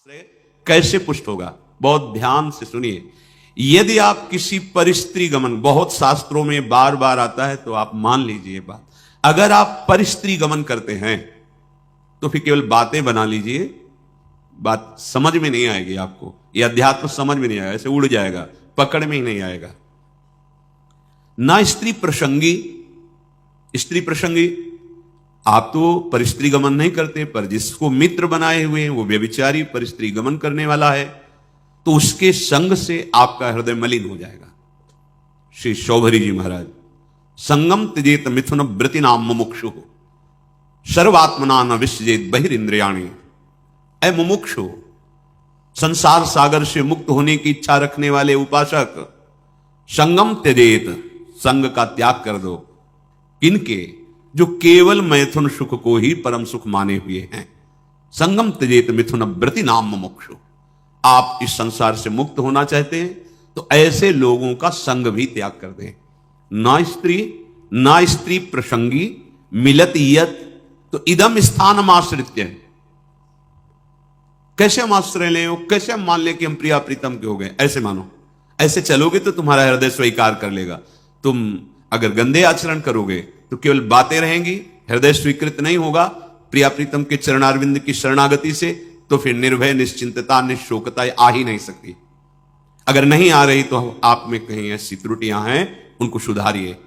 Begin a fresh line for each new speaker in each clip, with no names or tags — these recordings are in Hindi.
आश्रय कैसे पुष्ट होगा? बहुत ध्यान से सुनिए। यदि आप किसी परिस्त्री गमन, बहुत शास्त्रों में बार बार आता है तो आप मान लीजिए बात, अगर आप परिस्त्री गमन करते हैं तो फिर केवल बातें बना लीजिए, बात समझ में नहीं आएगी आपको, यह अध्यात्म समझ में नहीं आएगा, ऐसे उड़ जाएगा, पकड़ में ही नहीं आएगा। ना स्त्री प्रसंगी, स्त्री प्रसंगी आप तो परिस्त्री गमन नहीं करते, पर जिसको मित्र बनाए हुए हैं वो व्यभिचारी परिस्त्री गमन करने वाला है, तो उसके संग से आपका हृदय मलिन हो जाएगा। श्री शौभरी जी महाराज, संगम त्यजेत मिथुन व्रति नाम मुमुक्षु सर्वात्मना न विसजेत बहिरिंद्रियाणि। ऐ मुमुक्षु, संसार सागर से मुक्त होने की इच्छा रखने वाले उपासक, संगम त्यजेत, संग का त्याग कर दो। किनके? जो केवल मैथुन सुख को ही परम सुख माने हुए हैं। संगम त्यजेत मिथुन व्रति नाम मुमुक्षु। आप इस संसार से मुक्त होना चाहते हैं तो ऐसे लोगों का संग भी त्याग कर दें। ना स्त्री प्रसंगी मिलत यत, तो इदम स्थानम आश्रित्य। कैसे हम आश्रय लें, कैसे हम मान लें कि हम प्रिया प्रीतम के हो गए? ऐसे मानो, ऐसे चलोगे तो तुम्हारा हृदय स्वीकार कर लेगा। तुम अगर गंदे आचरण करोगे तो केवल बातें रहेंगी, हृदय स्वीकृत नहीं होगा प्रिया प्रीतम के चरणारविंद की शरणागति से, तो फिर निर्भय निश्चिंतता निशोकता आ ही नहीं सकती। अगर नहीं आ रही तो आप में कहीं ऐसी त्रुटियां हैं, उनको सुधारिए।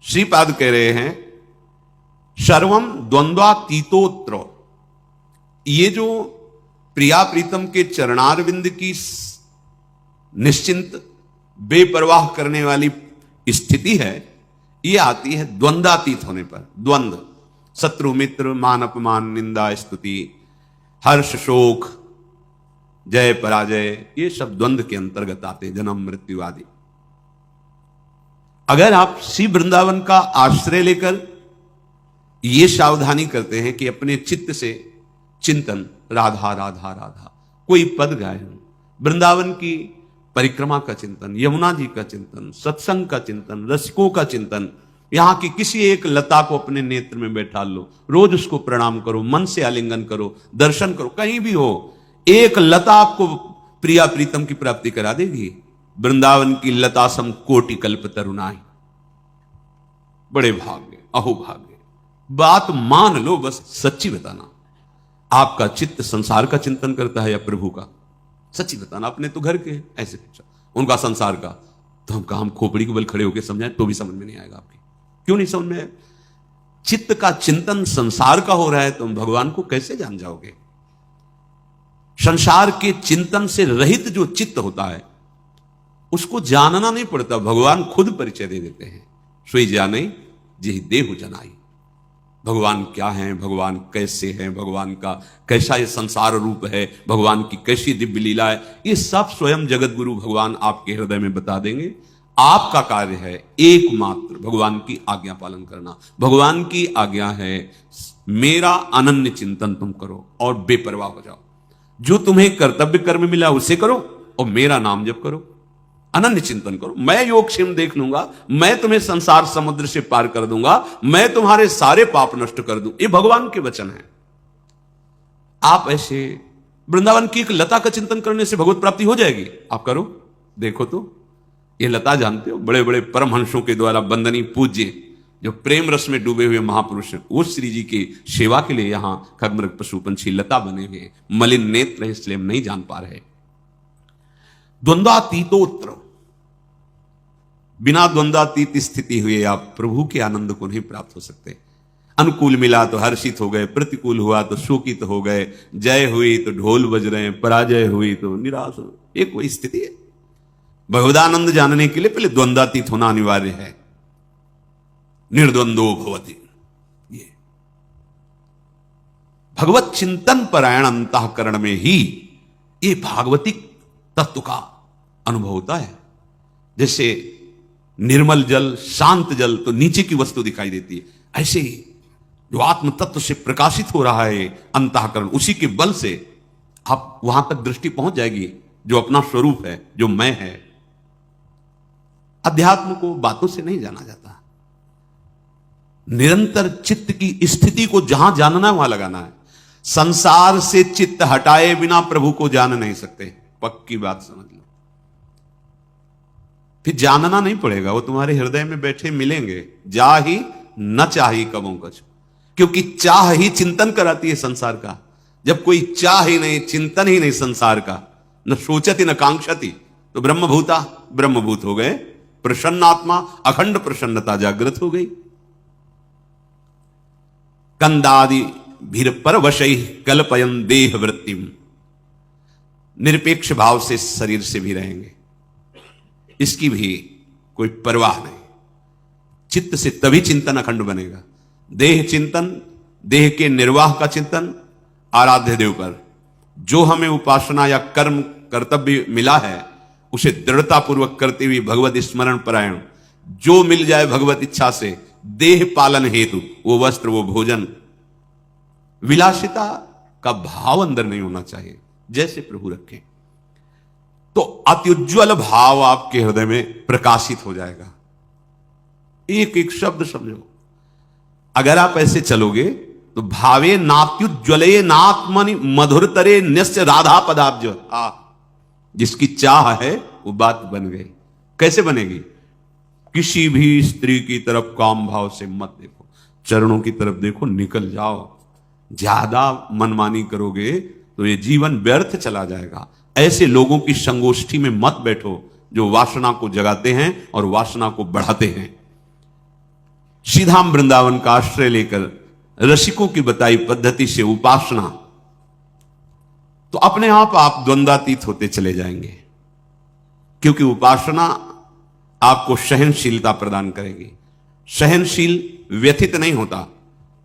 श्रीपाद कह रहे हैं सर्वम द्वंद्वातीतोत्र। ये जो प्रिया प्रीतम के चरणारविंद की निश्चिंत बेपरवाह करने वाली स्थिति है, ये आती है द्वंद्वातीत होने पर। द्वंद्व, शत्रु मित्र, मान अपमान, निंदा स्तुति, हर्ष शोक, जय पराजय, ये सब द्वंद्व के अंतर्गत आते हैं, जन्म मृत्यु आदि। अगर आप श्री वृंदावन का आश्रय लेकर ये सावधानी करते हैं कि अपने चित्त से चिंतन राधा राधा राधा, कोई पद गाए, वृंदावन की परिक्रमा का चिंतन, यमुना जी का चिंतन, सत्संग का चिंतन, रसिकों का चिंतन, यहां की किसी एक लता को अपने नेत्र में बैठा लो, रोज उसको प्रणाम करो, मन से आलिंगन करो, दर्शन करो, कहीं भी हो, एक लता आपको प्रिया प्रीतम की प्राप्ति करा देगी। वृंदावन की लता सम कोटि कल्प तरुणाई। बड़े भाग्य, अहो भाग्य। बात मान लो, बस सच्ची बताना, आपका चित्त संसार का चिंतन करता है या प्रभु का? सच्ची बताना। अपने तो घर के ऐसे पूछा, उनका संसार का, तो हम खोपड़ी के बल खड़े होकर समझाएं तो भी समझ में नहीं आएगा आपकी। क्यों नहीं समझ में? चित्त का चिंतन संसार का हो रहा है, तुम भगवान को कैसे जान जाओगे? संसार के चिंतन से रहित जो चित्त होता है उसको जानना नहीं पड़ता, भगवान खुद परिचय दे देते हैं। सोई जाने जेहि देहु जनाई। भगवान क्या है, भगवान कैसे हैं, भगवान का कैसा ये संसार रूप है, भगवान की कैसी दिव्य लीला है, ये सब स्वयं जगत गुरु भगवान आपके हृदय में बता देंगे। आपका कार्य है एकमात्र भगवान की आज्ञा पालन करना। भगवान की आज्ञा है मेरा अनन्य चिंतन तुम करो और बेपरवाह हो जाओ। जो तुम्हें कर्तव्य कर्म मिला उसे करो और मेरा नाम जप करो, अनन्य चिंतन करो। मैं योगक्षेम देख लूंगा, मैं तुम्हें संसार समुद्र से पार कर दूंगा, मैं तुम्हारे सारे पाप नष्ट कर दूं। ये भगवान के वचन है। आप ऐसे वृंदावन की एक लता का चिंतन करने से भगवत प्राप्ति हो जाएगी। आप करो, देखो तो। ये लता जानते हो, बड़े बड़े परमहंसों के द्वारा वंदनीय पूज्य, जो प्रेम रस में डूबे हुए महापुरुष हैं, वो श्री जी की सेवा के लिए यहां खगमृग पशु पंछी लता बने हुए, मलिन नेत्र है इसलिए हम नहीं जान पा रहे। द्वंद्वातीतोत्र, बिना द्वंद्वातीत स्थिति हुए आप प्रभु के आनंद को नहीं प्राप्त हो सकते। अनुकूल मिला तो हर्षित हो गए, प्रतिकूल हुआ तो शोकित हो गए, जय हुई तो ढोल बज रहे हैं, पराजय हुई तो निराश हो, एक वही स्थिति है। भगवदानंद जानने के लिए पहले द्वंद्वातीत होना अनिवार्य है। निर्द्वंदो भवति, ये भगवत चिंतन परायण अंतःकरण में ही ये भागवतिक तत्व का अनुभव होता है। जैसे निर्मल जल, शांत जल तो नीचे की वस्तु दिखाई देती है, ऐसे ही जो आत्म तत्व से प्रकाशित हो रहा है अंतःकरण, उसी के बल से आप वहां तक दृष्टि पहुंच जाएगी जो अपना स्वरूप है, जो मैं है। अध्यात्म को बातों से नहीं जाना जाता, निरंतर चित्त की स्थिति को जहां जानना है वहां लगाना है। संसार से चित्त हटाए बिना प्रभु को जान नहीं सकते। पक्की बात समझ लो। फिर जानना नहीं पड़ेगा, वो तुम्हारे हृदय में बैठे मिलेंगे। जा ही न चाही कबों कछ, क्योंकि चाह ही चिंतन कराती है संसार का। जब कोई चाह ही नहीं, चिंतन ही नहीं संसार का, न सोचती न कांक्षती, तो ब्रह्मभूता ब्रह्मभूत हो गए। प्रसन्न आत्मा, अखंड प्रसन्नता जागृत हो गई। कंदादि भीर पर वशई कल्पयन देह वृत्तिम, निरपेक्ष भाव से शरीर से भी रहेंगे, इसकी भी कोई परवाह नहीं। चित्त से तभी चिंतन अखंड बनेगा। देह चिंतन, देह के निर्वाह का चिंतन, आराध्य देव पर जो हमें उपासना या कर्म कर्तव्य मिला है उसे दृढ़ता पूर्वक करते हुए भगवत स्मरण परायण, जो मिल जाए भगवत इच्छा से देह पालन हेतु, वो वस्त्र वो भोजन, विलासिता का भाव अंदर नहीं होना चाहिए। जैसे प्रभु रखें तो अत्युज्वल भाव आपके हृदय में प्रकाशित हो जाएगा। एक एक शब्द समझो। अगर आप ऐसे चलोगे तो भावे नात्युज्वले नात्मनि मधुरतरे निश्च राधा पदाब्ज। जिसकी चाह है वो बात बन गई। कैसे बनेगी? किसी भी स्त्री की तरफ काम भाव से मत देखो, चरणों की तरफ देखो, निकल जाओ। ज्यादा मनमानी करोगे तो ये जीवन व्यर्थ चला जाएगा। ऐसे लोगों की संगोष्ठी में मत बैठो जो वासना को जगाते हैं और वासना को बढ़ाते हैं। श्रीधाम वृंदावन का आश्रय लेकर रसिकों की बताई पद्धति से उपासना, तो अपने आप द्वंद्वातीत होते चले जाएंगे। क्योंकि उपासना आपको सहनशीलता प्रदान करेगी। सहनशील व्यथित नहीं होता।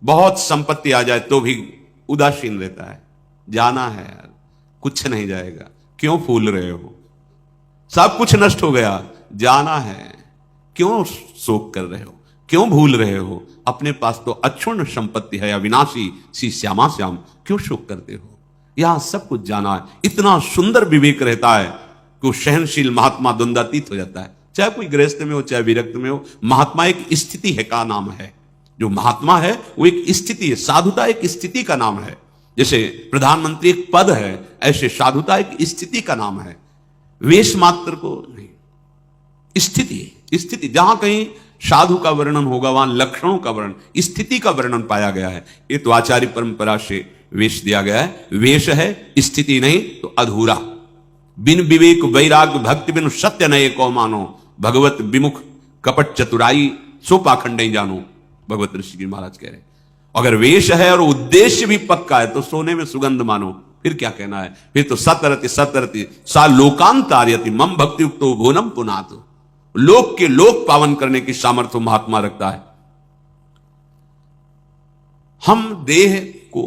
बहुत संपत्ति आ जाए तो भी उदासीन रहता है। जाना है यार, कुछ नहीं जाएगा, क्यों फूल रहे हो? सब कुछ नष्ट हो गया, जाना है, क्यों शोक कर रहे हो? क्यों भूल रहे हो? अपने पास तो अक्षुण्ण संपत्ति है, अविनाशी सी श्यामा श्याम, क्यों शोक करते हो? यहां सब कुछ जाना है। इतना सुंदर विवेक रहता है कि सहनशील महात्मा द्वंद्वातीत हो जाता है। चाहे कोई गृहस्थ में हो चाहे विरक्त में हो, महात्मा एक स्थिति है का नाम है। जो महात्मा है वो एक स्थिति है। साधुता एक स्थिति का नाम है। जैसे प्रधानमंत्री एक पद है, ऐसे साधुता एक स्थिति का नाम है। वेश मात्र को नहीं, स्थिति जहां कहीं साधु का वर्णन होगा वहां लक्षणों का वर्णन, स्थिति का वर्णन पाया गया है। ये तो आचार्य परंपरा से वेश दिया गया है। वेश है, स्थिति नहीं तो अधूरा। बिन विवेक वैराग्य भक्ति बिन सत्य नये को मानो, भगवत विमुख कपट चतुराई सो पाखंड नहीं जानो, भगवत ऋषि जी महाराज कह रहे। अगर वेश है और उद्देश्य भी पक्का है तो सोने में सुगंध मानो। फिर क्या कहना है? फिर तो सतरति सतरति सा लोकांतार्यति मम भक्ति युक्तो भुवनम पुनातु। लोक के लोक पावन करने की सामर्थ्य महात्मा रखता है। हम देह को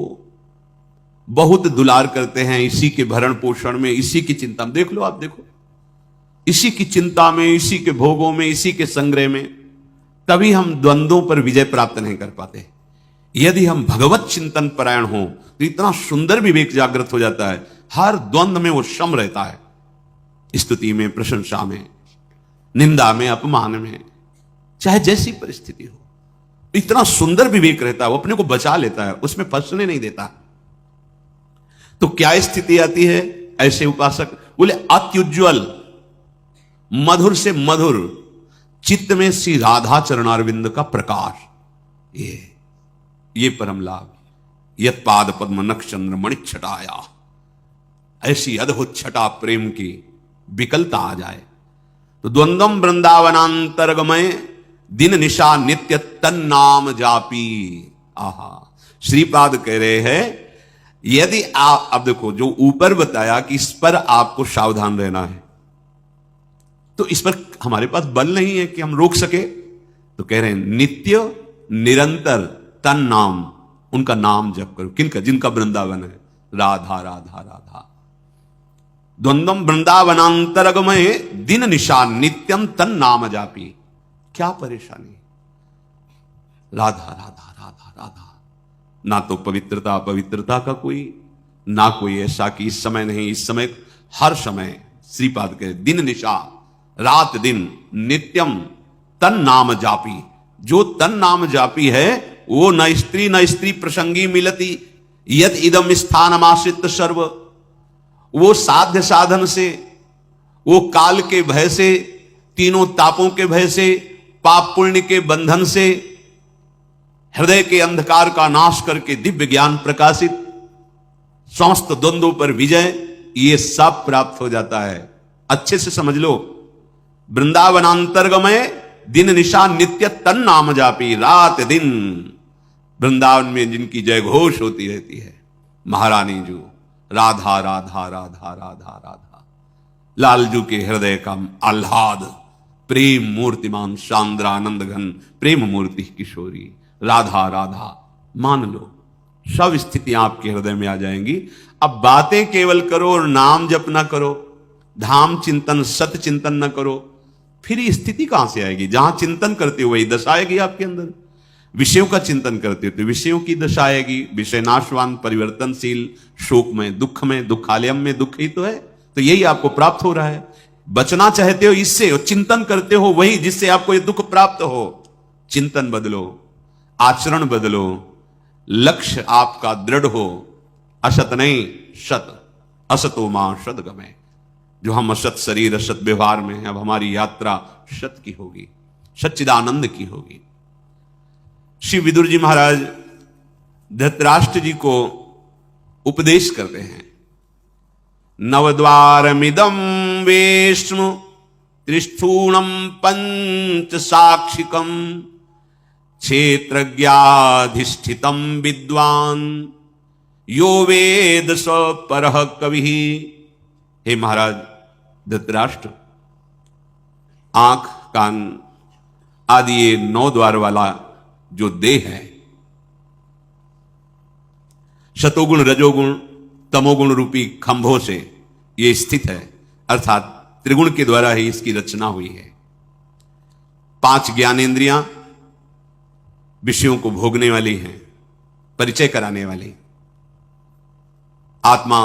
बहुत दुलार करते हैं, इसी के भरण पोषण में, इसी की चिंता में। देख लो, आप देखो, इसी की चिंता में, इसी के भोगों में, इसी के संग्रह में, तभी हम द्वंद्वों पर विजय प्राप्त नहीं कर पाते। यदि हम भगवत चिंतन परायण हो तो इतना सुंदर विवेक जागृत हो जाता है। हर द्वंद्व में वो सम रहता है। स्तुति में, प्रशंसा में, निंदा में, अपमान में, चाहे जैसी परिस्थिति हो, इतना सुंदर विवेक रहता है। वो अपने को बचा लेता है, उसमें फंसने नहीं देता। तो क्या स्थिति आती है? ऐसे उपासक बोले अत्युज्वल, मधुर से मधुर चित्त में श्री राधा चरणारविंद का प्रकाश, ये परम लाभ। यत पाद पद्म नक्षचंद्र मणि छटाया, ऐसी अद्भुत छटा प्रेम की विकलता आ जाए तो द्वंद्वम वृंदावनांतरगमय दिन निशा नित्य तन्नाम जापी। आहा, श्रीपाद कह रहे हैं यदि आप, अब देखो जो ऊपर बताया कि इस पर आपको सावधान रहना है, तो इस पर हमारे पास बल नहीं है कि हम रोक सके। तो कह रहे हैं नित्य निरंतर तन नाम, उनका नाम जप करो। किनका? जिनका वृंदावन है। राधा राधा राधा। द्वंद्वम वृंदावनांतरगमय दिन निशा नित्यम तन नाम जापी। क्या परेशानी? राधा राधा राधा राधा। ना तो पवित्रता का कोई, ना कोई ऐसा कि इस समय नहीं, इस समय हर समय। श्रीपाद के दिन निशा, रात दिन, नित्यम तन नाम जापी। जो तन नाम जापी है वो न स्त्री प्रसंगी मिलती। यद इदम स्थानमाश्रित सर्व, वो साध्य साधन से, वो काल के भय से, तीनों तापों के भय से, पाप पुण्य के बंधन से, हृदय के अंधकार का नाश करके दिव्य ज्ञान प्रकाशित, समस्त द्वंद्वों पर विजय, ये सब प्राप्त हो जाता है। अच्छे से समझ लो, वृंदावनांतर्गमय दिन निशा नित्य तन नाम जापी, रात दिन वृंदावन में जिनकी जय घोष होती रहती है, महारानी जो राधा राधा राधा राधा राधा, लालजू के हृदय का आह्लाद, प्रेम मूर्तिमान शांद्रानंद घन प्रेम मूर्ति किशोरी, राधा राधा, मान लो सब स्थितियां आपके हृदय में आ जाएंगी। अब बातें केवल करो और नाम जप ना करो, धाम चिंतन सत चिंतन न करो, फिर ये स्थिति कहां से आएगी? जहां चिंतन करते हो वही दशा आएगी आपके अंदर। विषयों का चिंतन करते हो तो विषयों की दशा आएगी। विषय नाशवान, परिवर्तनशील, शोक में, दुख में, दुखालयम में दुख ही तो है। तो यही आपको प्राप्त हो रहा है। बचना चाहते हो इससे, और चिंतन करते हो वही जिससे आपको ये दुख प्राप्त हो। चिंतन बदलो, आचरण बदलो, लक्ष्य आपका दृढ़ हो। असत नहीं सत, असतो मां सदगमय। जो हम असत शरीर असत व्यवहार में हैं, अब हमारी यात्रा सत की होगी, सच्चिदानंद की होगी। श्री विदुर जी महाराज धृतराष्ट्र जी को उपदेश करते हैं, नवद्वारमिदं वेश्म त्रिस्थूणम पंच साक्षिकम क्षेत्रज्ञाधिष्ठितम विद्वान यो वेद स परः कवि। हे महाराज धृतराष्ट्र, आंख कान आदि ये 9 द्वार वाला जो देह है, शतोगुण रजोगुण तमोगुण रूपी खंभों से ये स्थित है, अर्थात त्रिगुण के द्वारा ही इसकी रचना हुई है। 5 ज्ञानेंद्रियां विषयों को भोगने वाली हैं, परिचय कराने वाली। आत्मा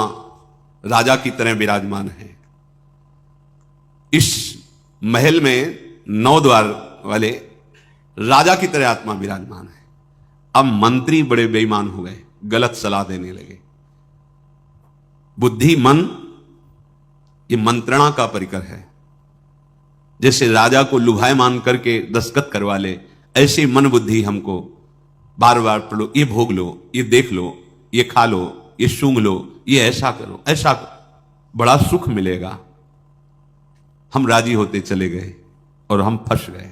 राजा की तरह विराजमान है। इस महल में 9 द्वार वाले राजा की तरह आत्मा विराजमान है। अब मंत्री बड़े बेईमान हो गए, गलत सलाह देने लगे। बुद्धि मन ये मंत्रणा का परिकर है। जैसे राजा को लुभायमान करके दस्तखत करवा ले, ऐसे मन बुद्धि हमको बार बार पढ़ो, ये भोग लो, ये देख लो, ये खा लो, ये सूंघ लो, ये ऐसा करो, ऐसा करो, बड़ा सुख मिलेगा। हम राजी होते चले गए और हम फंस गए।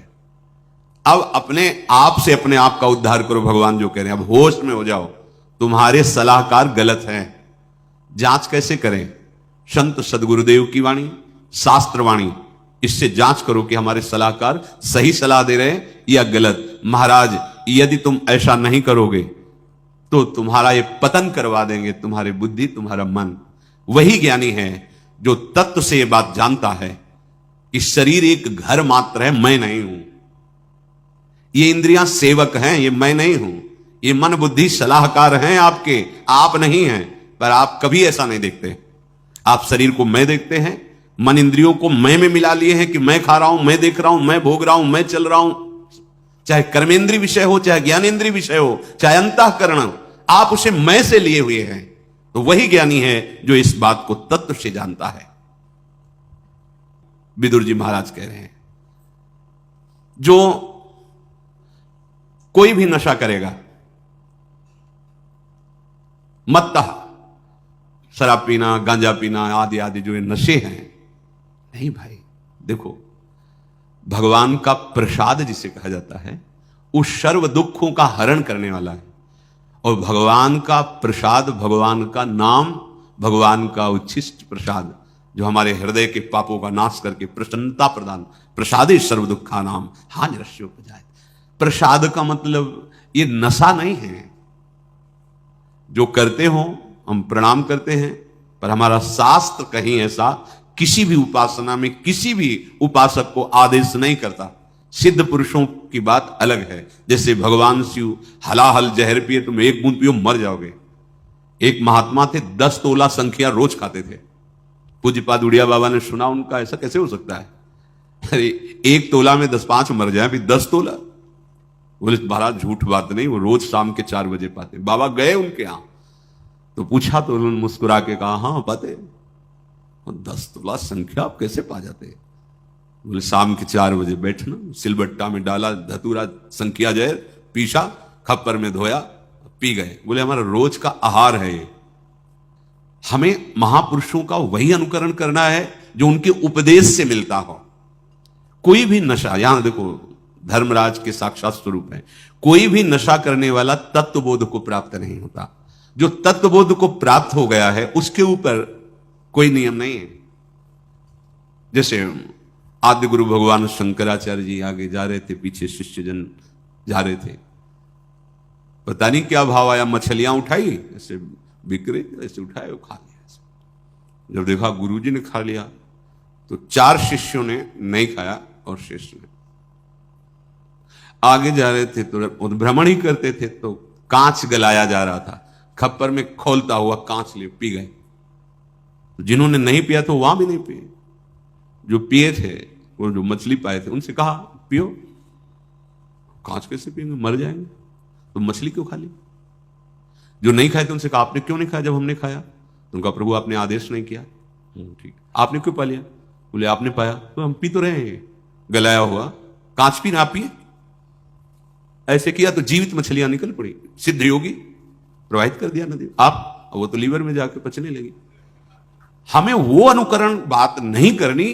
अब अपने आप से अपने आप का उद्धार करो, भगवान जो कह रहे हैं। अब होश में हो जाओ, तुम्हारे सलाहकार गलत हैं। जांच कैसे करें? संत सदगुरुदेव की वाणी, शास्त्र वाणी, इससे जांच करो कि हमारे सलाहकार सही सलाह दे रहे हैं या गलत। महाराज यदि तुम ऐसा नहीं करोगे तो तुम्हारा ये पतन करवा देंगे, तुम्हारी बुद्धि, तुम्हारा मन। वही ज्ञानी है जो तत्व से ये बात जानता है कि शरीर एक घर मात्र है, मैं नहीं हूं। ये इंद्रियां सेवक हैं, ये मैं नहीं हूं। ये मन बुद्धि सलाहकार हैं आपके, आप नहीं हैं। पर आप कभी ऐसा नहीं देखते। आप शरीर को मैं देखते हैं, मन इंद्रियों को मैं में मिला लिए हैं कि मैं खा रहा हूं, मैं देख रहा हूं, मैं भोग रहा हूं, मैं चल रहा हूं। चाहे कर्मेंद्रीय विषय हो, चाहे ज्ञानेंद्रीय विषय हो, चाहे अंतःकरण, आप उसे मैं से लिए हुए हैं। तो वही ज्ञानी है जो इस बात को तत्व से जानता है। विदुर जी महाराज कह रहे हैं, जो कोई भी नशा करेगा, मत्तः शराब पीना, गांजा पीना आदि आदि जो ये नशे हैं, नहीं भाई। देखो, भगवान का प्रसाद जिसे कहा जाता है, उस सर्व दुखों का हरण करने वाला है। और भगवान का प्रसाद, भगवान का नाम, भगवान का उच्छिष्ट प्रसाद जो हमारे हृदय के पापों का नाश करके प्रसन्नता प्रदान, प्रसादे सर्व दुखा नाम हाँ निरस्योपजाय। प्रसाद का मतलब ये नशा नहीं है। जो करते हो हम प्रणाम करते हैं, पर हमारा शास्त्र कहीं ऐसा किसी भी उपासना में किसी भी उपासक को आदेश नहीं करता। सिद्ध पुरुषों की बात अलग है। जैसे भगवान शिव हलाहल जहर पिए, तुम 1 बूंद पियो मर जाओगे। एक महात्मा थे, 10 तोला संख्या रोज खाते थे। पूज्यपाद उड़िया बाबा ने सुना उनका, ऐसा कैसे हो सकता है? अरे 1 तोला में 10-5 मर जाए, फिर 10 तोला। बोले महाराज झूठ बात नहीं, वो रोज शाम के 4 बजे पाते। बाबा गए उनके यहां, तो पूछा तो उन्होंने मुस्कुरा के कहा, हाँ पते 10 तोला संख्या आप कैसे पा जाते? बोले शाम के 4 बजे बैठना, सिलबट्टा में डाला धतूरा संख्या जय, पीसा, खप्पर में धोया, पी गए। बोले हमारा रोज का आहार है ये। हमें महापुरुषों का वही अनुकरण करना है जो उनके उपदेश से मिलता हो। कोई भी नशा, यहां देखो धर्मराज के साक्षात स्वरूप है, कोई भी नशा करने वाला तत्वबोध को प्राप्त नहीं होता। जो तत्वबोध को प्राप्त हो गया है उसके ऊपर कोई नियम नहीं है। जैसे आदि गुरु भगवान शंकराचार्य जी आगे जा रहे थे, पीछे शिष्यजन जा रहे थे, पता नहीं क्या भाव आया, मछलियां उठाई, ऐसे बिक रही, ऐसे उठाए और खा लिया। जब देखा गुरुजी ने खा लिया तो 4 शिष्यों ने नहीं खाया और शिष्य ने। आगे जा रहे थे तो भ्रमण ही करते थे तो कांच गलाया जा रहा था, खप्पर में खोलता हुआ कांच ले पी गए। जिन्होंने नहीं पिया तो वहां भी नहीं पिए, जो पिए थे वो जो मछली पाए थे उनसे कहा पियो। कांच कैसे पिएंगे, मर जाएंगे, तो मछली क्यों खा ली? जो नहीं खाए थे उनसे कहा आपने क्यों नहीं खाया जब हमने खाया? तो उनका प्रभु आपने आदेश नहीं किया। ठीक, आपने क्यों पा लिया? बोले आपने पाया तो हम पी तो रहे हैं, गलाया हुआ कांच पी ना पिए। ऐसे किया तो जीवित मछलियां निकल पड़ी, सिद्ध योगी प्रवाहित कर दिया नदी, आप वो तो लीवर में जाकर पचने लगी। हमें वो अनुकरण बात नहीं करनी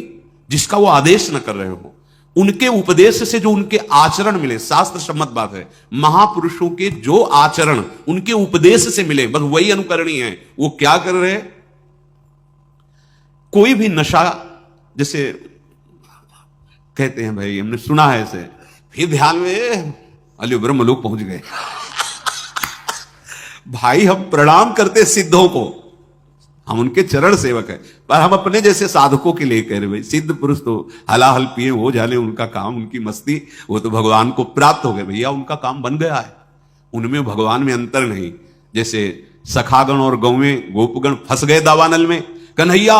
जिसका वो आदेश न कर रहे हो। उनके उपदेश से जो उनके आचरण मिले, शास्त्र सम्मत बात है, महापुरुषों के जो आचरण उनके उपदेश से मिले बस वही अनुकरणी है। वो क्या कर रहे हैं? कोई भी नशा, जैसे कहते हैं भाई हमने सुना है ऐसे, फिर ध्यान में अली ब्रह्मलोक पहुंच गए। भाई हम प्रणाम करते सिद्धों को, हम उनके चरण सेवक हैं, पर हम अपने जैसे साधकों के लिए कह रहे भाई सिद्ध पुरुष तो हलाहल पिए हो जाने, उनका काम उनकी मस्ती, वो तो भगवान को प्राप्त हो गए। भैया उनका काम बन गया है, उनमें भगवान में अंतर नहीं। जैसे सखागण और गौवें गोपगण फंस गए दावानल में, कन्हैया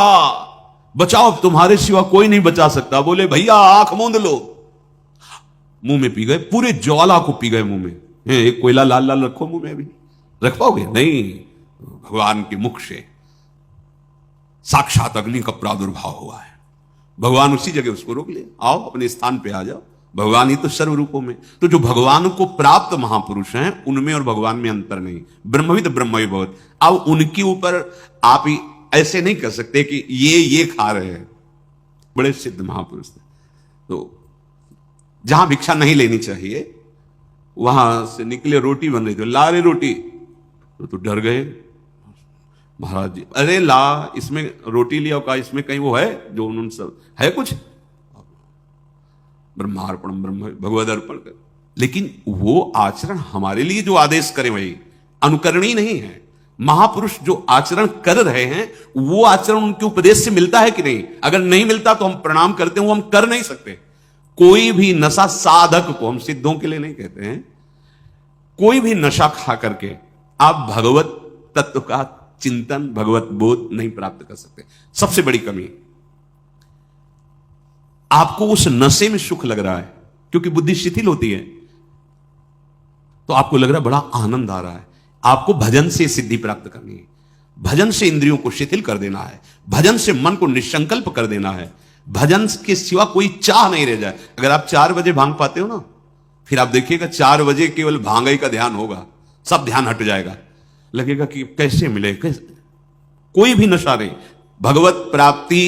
बचाओ तुम्हारे सिवा कोई नहीं बचा सकता। बोले भैया आंख मूंद लो, मुंह में पी गए, पूरे ज्वाला को पी गए मुंह में। एक कोयला लाल लाल रखो मुंह में, अभी रख पाओगे? नहीं, भगवान के मुख से साक्षात अग्नि का प्रादुर्भाव हुआ है। भगवान उसी जगह उसको रोक ले, आओ अपने स्थान पे आ जाओ, भगवान ही तो सर्व रूपों में। तो जो भगवान को प्राप्त महापुरुष हैं उनमें और भगवान में अंतर नहीं, ब्रह्मविद ब्रह्मविभूत। अब उनके ऊपर आप ही ऐसे नहीं कर सकते कि ये खा रहे हैं, बड़े सिद्ध महापुरुष थे। तो जहां भिक्षा नहीं लेनी चाहिए वहां से निकले, रोटी बन रही थी, ला रहे रोटी, तो डर गए महाराज जी, अरे ला इसमें रोटी लिया, का इसमें कहीं वो है जो उन्होंने सब है कुछ, ब्रह्मार्पण ब्रह्म भगवद अर्पण कर। लेकिन वो आचरण हमारे लिए जो आदेश करें वही अनुकरणीय नहीं है। महापुरुष जो आचरण कर रहे हैं वो आचरण उनके उपदेश से मिलता है कि नहीं? अगर नहीं मिलता तो हम प्रणाम करते हैं, वो हम कर नहीं सकते। कोई भी नशा साधक को, हम सिद्धों के लिए नहीं कहते हैं, कोई भी नशा खा करके आप भगवत तत्व का चिंतन, भगवत बोध नहीं प्राप्त कर सकते। सबसे बड़ी कमी, आपको उस नशे में सुख लग रहा है क्योंकि बुद्धि शिथिल होती है, तो आपको लग रहा है बड़ा आनंद आ रहा है। आपको भजन से सिद्धि प्राप्त करनी है, भजन से इंद्रियों को शिथिल कर देना है, भजन से मन को निसंकल्प कर देना है, भजन के सिवा कोई चाह नहीं रह जाए। अगर आप 4 बजे भांग पाते हो ना, फिर आप देखिएगा 4 बजे केवल भांगई का ध्यान होगा, सब ध्यान हट जाएगा, लगेगा कि कैसे मिले, कैसे। कोई भी नशा नहीं, भगवत प्राप्ति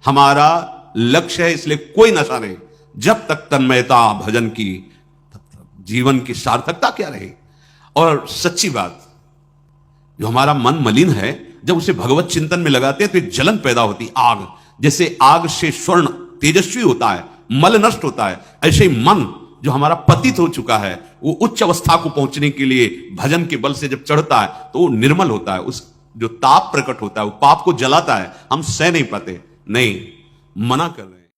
हमारा लक्ष्य है, इसलिए कोई नशा नहीं। जब तक तन्मयता भजन की, तब तक जीवन की सार्थकता क्या रहे। और सच्ची बात, जो हमारा मन मलिन है, जब उसे भगवत चिंतन में लगाते हैं तो एक जलन पैदा होती, आग। जैसे आग से स्वर्ण तेजस्वी होता है, मल नष्ट होता है, ऐसे ही मन जो हमारा पतित हो चुका है वो उच्च अवस्था को पहुंचने के लिए भजन के बल से जब चढ़ता है तो वो निर्मल होता है। उस जो ताप प्रकट होता है वो पाप को जलाता है, हम सह नहीं पाते। नहीं, मना कर रहे हैं।